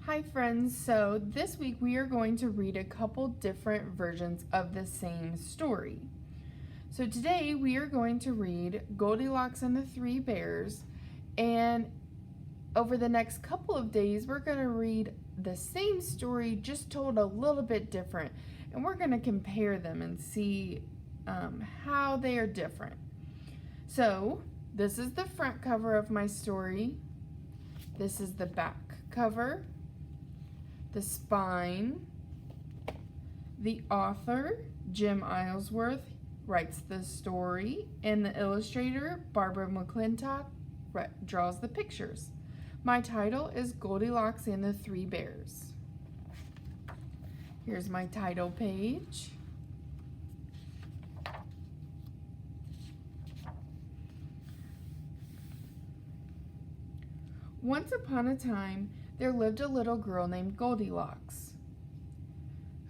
Hi friends, so this week we are going to read a couple different versions of the same story. So today we are going to read Goldilocks and the Three Bears, and over the next couple of days we're going to read the same story just told a little bit different, and we're going to compare them and see how they are different. So this is the front cover of my story. This is the back cover. The spine. The author, Jim Islesworth, writes the story, and the illustrator, Barbara McClintock, draws the pictures. My title is Goldilocks and the Three Bears. Here's my title page. Once upon a time, there lived a little girl named Goldilocks,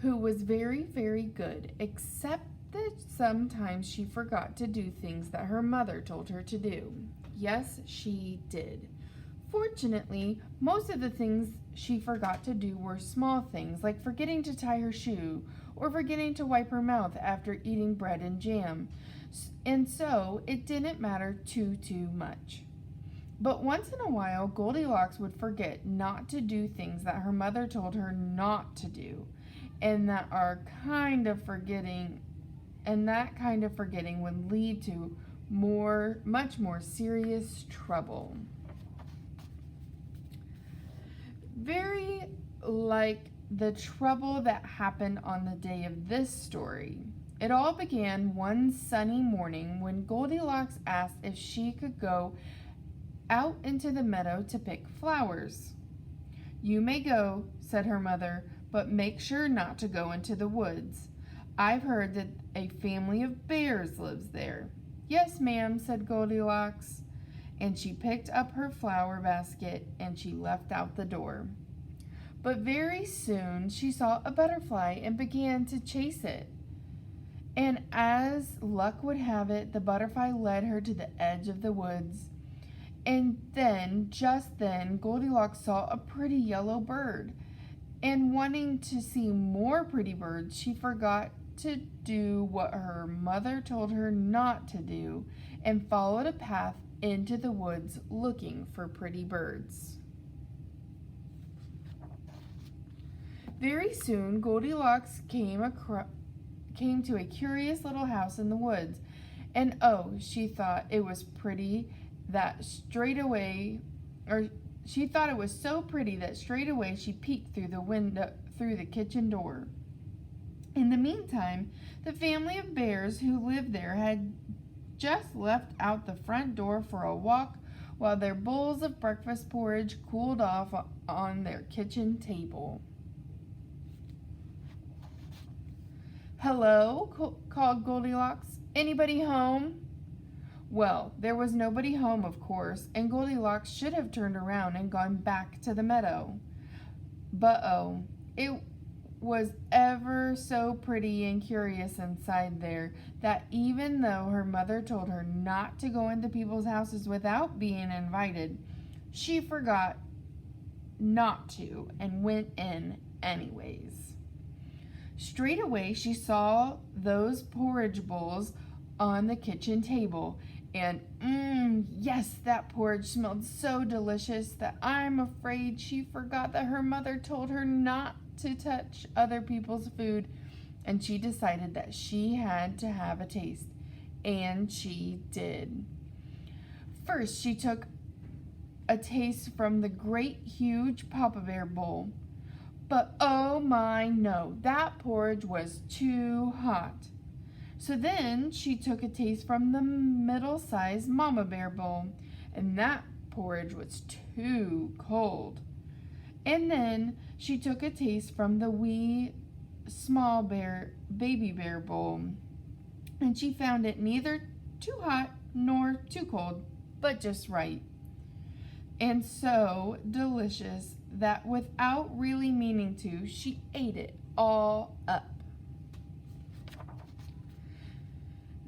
who was very, very good, except that sometimes she forgot to do things that her mother told her to do. Yes, she did. Fortunately, most of the things she forgot to do were small things, like forgetting to tie her shoe or forgetting to wipe her mouth after eating bread and jam, and so it didn't matter too much. But once in a while, Goldilocks would forget not to do things that her mother told her not to do, and that kind of forgetting would lead to much more serious trouble. Very like the trouble that happened on the day of this story. It all began one sunny morning when Goldilocks asked if she could go out into the meadow to pick flowers. "You may go," said her mother, "but make sure not to go into the woods. I've heard that a family of bears lives there." "Yes, ma'am," said Goldilocks, and she picked up her flower basket and she left out the door. But very soon she saw a butterfly and began to chase it. And as luck would have it, the butterfly led her to the edge of the woods. And then, just then, Goldilocks saw a pretty yellow bird. And wanting to see more pretty birds, she forgot to do what her mother told her not to do and followed a path into the woods looking for pretty birds. Very soon, Goldilocks came to a curious little house in the woods. And oh, she thought it was pretty that straight away she peeked through the kitchen door. In the meantime, the family of bears who lived there had just left out the front door for a walk while their bowls of breakfast porridge cooled off on their kitchen table. "Hello," called Goldilocks. "Anybody home?" Well, there was nobody home, of course, and Goldilocks should have turned around and gone back to the meadow. But oh, it was ever so pretty and curious inside there that even though her mother told her not to go into people's houses without being invited, she forgot not to and went in anyways. Straight away, she saw those porridge bowls on the kitchen table. And yes, that porridge smelled so delicious that I'm afraid she forgot that her mother told her not to touch other people's food, and she decided that she had to have a taste, and she did. First, she took a taste from the great huge Papa Bear bowl, but oh my no, that porridge was too hot. So then she took a taste from the middle-sized Mama Bear bowl, and that porridge was too cold. And then she took a taste from the wee small baby bear bowl, and she found it neither too hot nor too cold, but just right. And so delicious that without really meaning to, she ate it all up.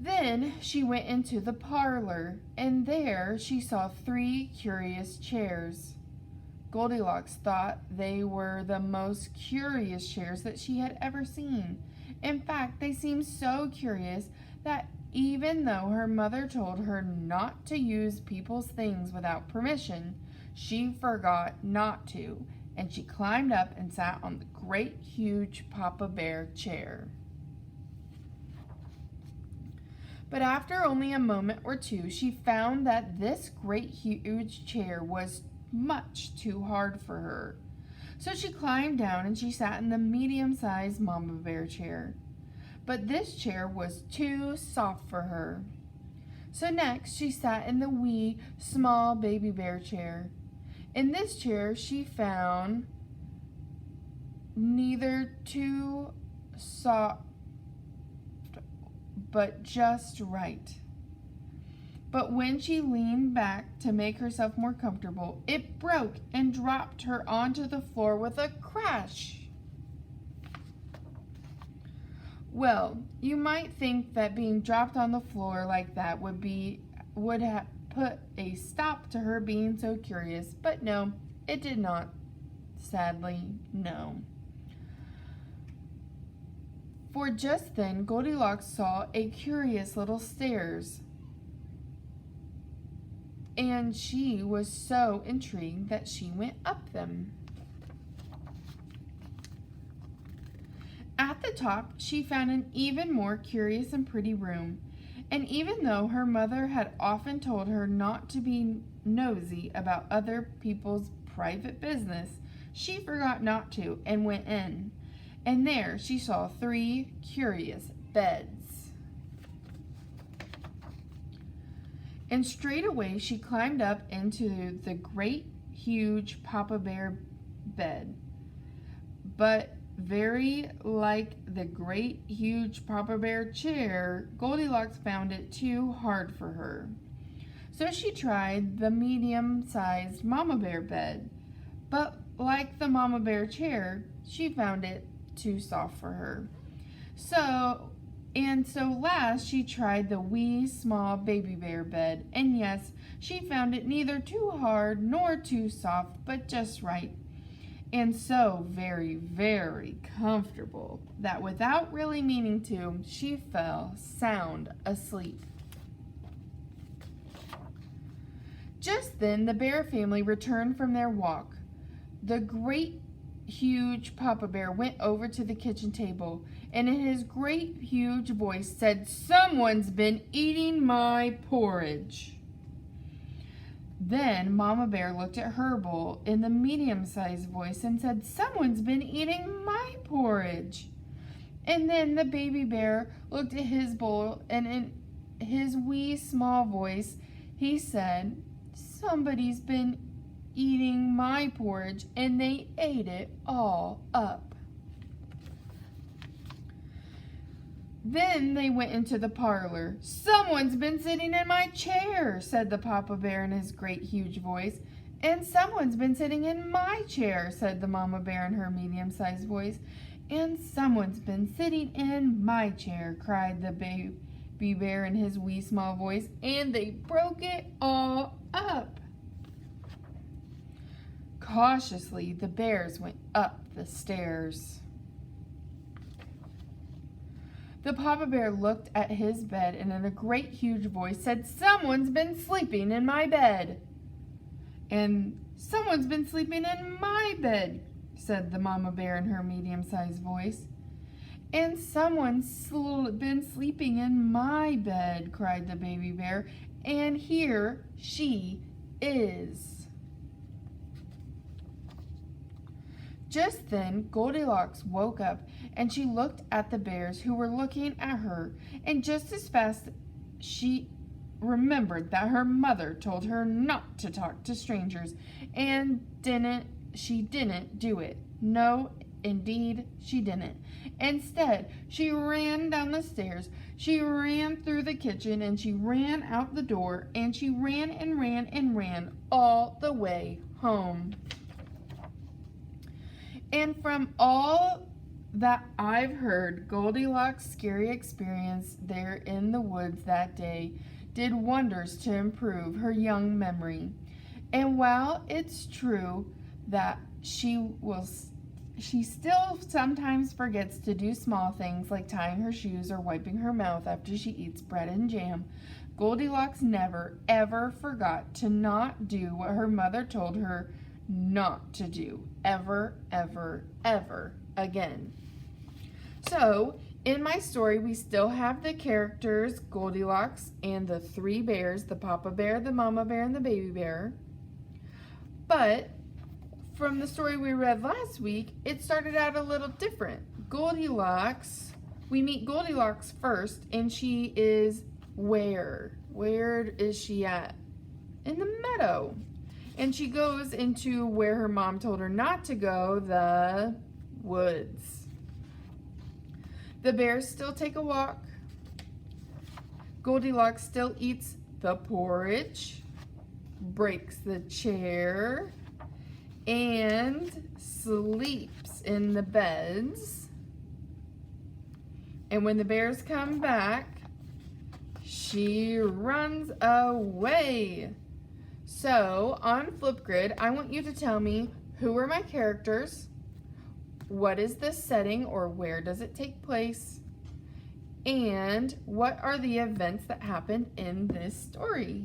Then she went into the parlor, and there she saw 3 curious chairs. Goldilocks thought they were the most curious chairs that she had ever seen. In fact, they seemed so curious that even though her mother told her not to use people's things without permission, she forgot not to, and she climbed up and sat on the great huge Papa Bear chair. But after only a moment or two, she found that this great huge chair was much too hard for her. So she climbed down and she sat in the medium-sized Mama Bear chair. But this chair was too soft for her. So next she sat in the wee, small Baby Bear chair. In this chair she found neither too soft but just right. But when she leaned back to make herself more comfortable, it broke and dropped her onto the floor with a crash. Well, you might think that being dropped on the floor like that would have put a stop to her being so curious, but no, it did not. Sadly, no. For just then, Goldilocks saw a curious little stairs, and she was so intrigued that she went up them. At the top, she found an even more curious and pretty room, and even though her mother had often told her not to be nosy about other people's private business, she forgot not to and went in. And there she saw 3 curious beds. And straight away she climbed up into the great, huge Papa Bear bed. But very like the great, huge Papa Bear chair, Goldilocks found it too hard for her. So she tried the medium-sized Mama Bear bed. But like the Mama Bear chair, she found it too soft for her. So last she tried the wee small Baby Bear bed, and yes, she found it neither too hard nor too soft, but just right, and so very, very comfortable that without really meaning to, she fell sound asleep. Just then the Bear family returned from their walk. The great huge Papa Bear went over to the kitchen table and in his great huge voice said, "Someone's been eating my porridge." Then Mama Bear looked at her bowl in the medium-sized voice and said, "Someone's been eating my porridge." And then the Baby Bear looked at his bowl and in his wee small voice he said, "Somebody's been eating my porridge, and they ate it all up." Then they went into the parlor. "Someone's been sitting in my chair," said the Papa Bear in his great huge voice. "And someone's been sitting in my chair," said the Mama Bear in her medium-sized voice. "And someone's been sitting in my chair," cried the Baby Bear in his wee small voice, and they broke it all up. Cautiously, the bears went up the stairs. The Papa Bear looked at his bed and in a great huge voice said, "Someone's been sleeping in my bed." "And someone's been sleeping in my bed," said the Mama Bear in her medium-sized voice. "And someone's been sleeping in my bed," cried the Baby Bear, "and here she is." Just then Goldilocks woke up and she looked at the bears who were looking at her, and just as fast she remembered that her mother told her not to talk to strangers, and she didn't do it. No, indeed she didn't. Instead, she ran down the stairs, she ran through the kitchen, and she ran out the door, and she ran and ran and ran all the way home. And from all that I've heard, Goldilocks' scary experience there in the woods that day did wonders to improve her young memory. And while it's true that she still sometimes forgets to do small things like tying her shoes or wiping her mouth after she eats bread and jam. Goldilocks never, ever forgot to not do what her mother told her not to do. Ever, ever, ever again. So, in my story, we still have the characters Goldilocks and the three bears, the Papa Bear, the Mama Bear, and the Baby Bear. But from the story we read last week, it started out a little different. We meet Goldilocks first, and she is where? Where is she at? In the meadow. And she goes into where her mom told her not to go, the woods. The bears still take a walk. Goldilocks still eats the porridge, breaks the chair, and sleeps in the beds. And when the bears come back, she runs away. So, on Flipgrid, I want you to tell me, who are my characters? What is the setting, or where does it take place? And what are the events that happened in this story?